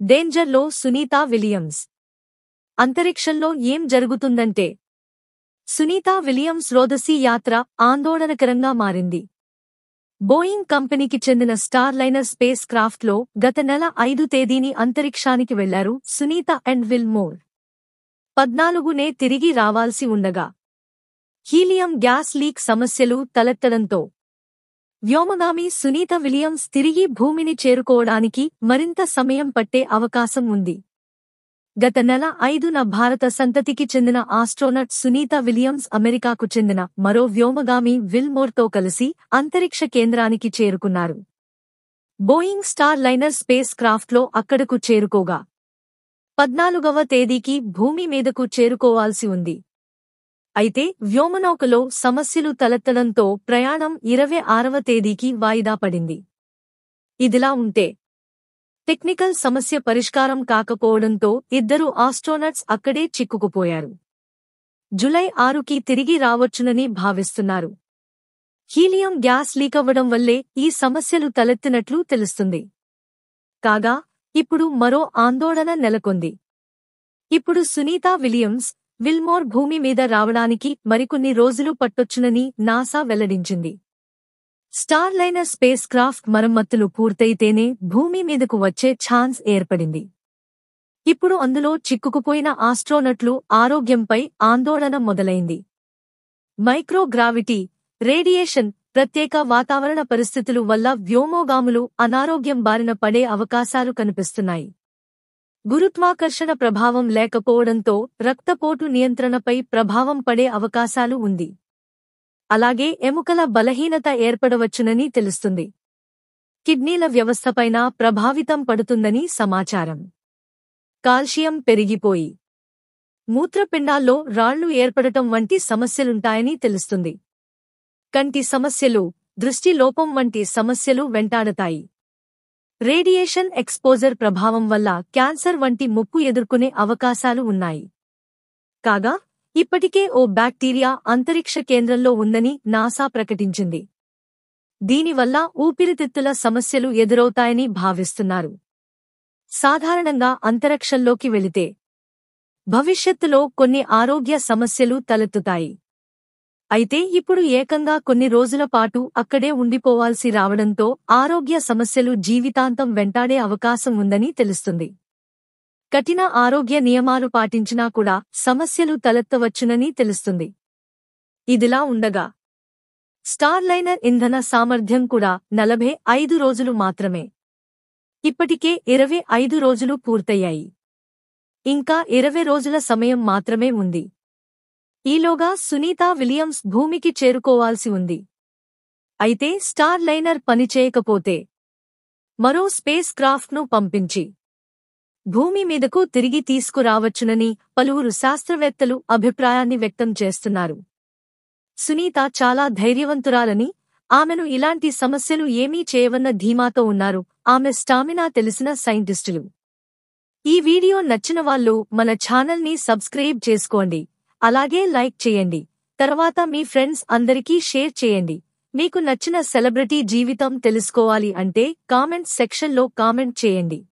డేంజర్లో Sunitha Williams. అంతరిక్షంలో ఏం జరుగుతుందంటే, సునీతా విలియమ్స్ రోదసీ యాత్ర ఆందోళనకరంగా మారింది. బోయింగ్ కంపెనీకి చెందిన స్టార్ లైనర్ స్పేస్ క్రాఫ్ట్లో గత నెల 5 తేదీని అంతరిక్షానికి వెళ్లారు సునీత అండ్ విల్ మోర్. 14నే తిరిగి రావాల్సి ఉండగా హీలియం గ్యాస్ లీక్ సమస్యలు తలెత్తడంతో వ్యోమగామి సునీత విలియమ్స్ తిరిగి భూమిని చేరుకోవడానికి మరింత సమయం పట్టే అవకాశం ఉంది. గత నెల 5న భారత సంతతికి చెందిన ఆస్ట్రోనట్ సునీత విలియమ్స్ అమెరికాకు చెందిన మరో వ్యోమగామి విల్ మోర్తో కలిసి అంతరిక్ష కేంద్రానికి చేరుకున్నారు. బోయింగ్ స్టార్ లైనర్ స్పేస్ క్రాఫ్ట్లో అక్కడకు చేరుకోగా 14వ తేదీకి భూమి మీదకు చేరుకోవాల్సి ఉంది. అయితే వ్యోమనౌకలో సమస్యలు తలెత్తడంతో ప్రయాణం 26వ తేదీకి వాయిదా పడింది. ఇదిలా ఉంటే టెక్నికల్ సమస్య పరిష్కారం కాకపోవడంతో ఇద్దరు ఆస్ట్రోనట్స్ అక్కడే చిక్కుకుపోయారు. జూలై 6కి తిరిగి రావచ్చునని భావిస్తున్నారు. హీలియం గ్యాస్ లీకవ్వడం వల్లే ఈ సమస్యలు తలెత్తినట్లు తెలుస్తుంది. కాగా ఇప్పుడు మరో ఆందోళన నెలకొంది. ఇప్పుడు సునీతా విలియమ్స్, విల్ మోర్ భూమి మీద రావడానికి మరికొన్ని రోజులు పట్టొచ్చునని నాసా వెల్లడించింది. స్టార్ లైనర్ స్పేస్ క్రాఫ్ట్ మరమ్మతులు పూర్తయితేనే భూమి మీదకు వచ్చే ఛాన్స్ ఏర్పడింది. ఇప్పుడు అందులో చిక్కుకుపోయిన ఆస్ట్రోనట్లు ఆరోగ్యంపై ఆందోళన మొదలైంది. మైక్రోగ్రావిటీ, రేడియేషన్, ప్రత్యేక వాతావరణ పరిస్థితులు వల్ల వ్యోమోగాములు అనారోగ్యం బారిన పడే అవకాశాలు కనిపిస్తున్నాయి. గురుత్వాకర్షణ ప్రభావం లేకపోవడంతో రక్తపోటు నియంత్రణపై ప్రభావం పడే అవకాశాలు ఉంది. అలాగే ఎముకల బలహీనత ఏర్పడవచ్చునని తెలుస్తుంది. కిడ్నీల వ్యవస్థపైన ప్రభావితం పడుతుందని సమాచారం. కాల్షియం పెరిగిపోయి మూత్రపిండాల్లో రాళ్లు ఏర్పడటం వంటి సమస్యలుంటాయని తెలుస్తుంది. కంటి సమస్యలు, దృష్టి లోపం వంటి సమస్యలు వెంటాడతాయి. రేడియేషన్ ఎక్స్పోజర్ ప్రభావం వల్ల క్యాన్సర్ వంటి ముప్పు ఎదుర్కొనే అవకాశాలు ఉన్నాయి. కాగా ఇప్పటికే ఓ బ్యాక్టీరియా అంతరిక్ష కేంద్రంలో ఉందని నాసా ప్రకటించింది. దీనివల్ల ఊపిరితిత్తుల సమస్యలు ఎదురవుతాయని భావిస్తున్నారు. సాధారణంగా అంతరిక్షంలోకి వెళితే భవిష్యత్తులో కొన్ని ఆరోగ్య సమస్యలు తలెత్తుతాయి. అయితే ఇప్పుడు ఏకంగా కొన్ని రోజుల పాటు అక్కడే ఉండిపోవాల్సి రావడంతో ఆరోగ్య సమస్యలు జీవితాంతం వెంటాడే అవకాశం ఉందని తెలుస్తుంది. కఠిన ఆరోగ్య నియమాలు పాటించినా కూడా సమస్యలు తలెత్తవచ్చునని తెలుస్తుంది. ఇదిలా ఉండగా స్టార్ లైనర్ ఇంధన సామర్థ్యం కూడా 45 రోజులు మాత్రమే. ఇప్పటికే 25 రోజులు పూర్తయ్యాయి. ఇంకా 20 రోజుల సమయం మాత్రమే ఉంది. ఈలోగా సునీతా విలియమ్స్ భూమికి చేరుకోవాల్సి ఉంది. అయితే స్టార్ లైనర్ పనిచేయకపోతే మరో స్పేస్ క్రాఫ్ట్ను పంపించి భూమి మీదకు తిరిగి తీసుకురావచ్చునని పలువురు శాస్త్రవేత్తలు అభిప్రాయాన్ని వ్యక్తం చేస్తున్నారు. సునీత చాలా ధైర్యవంతురాలని, ఆమెను ఇలాంటి సమస్యలు ఏమీ చేయవన్న ధీమాతో ఉన్నారు ఆమె స్టామినా తెలిసిన సైంటిస్టులు. ఈ వీడియో నచ్చిన వాళ్ళు మన ఛానల్ని సబ్స్క్రైబ్ చేసుకోండి. అలాగే లైక్ చేయండి. తర్వాత మీ ఫ్రెండ్స్ అందరికీ షేర్ చేయండి. మీకు నచ్చిన సెలబ్రిటీ జీవితం తెలుసుకోవాలి అంటే కామెంట్ సెక్షన్లో కామెంట్ చేయండి.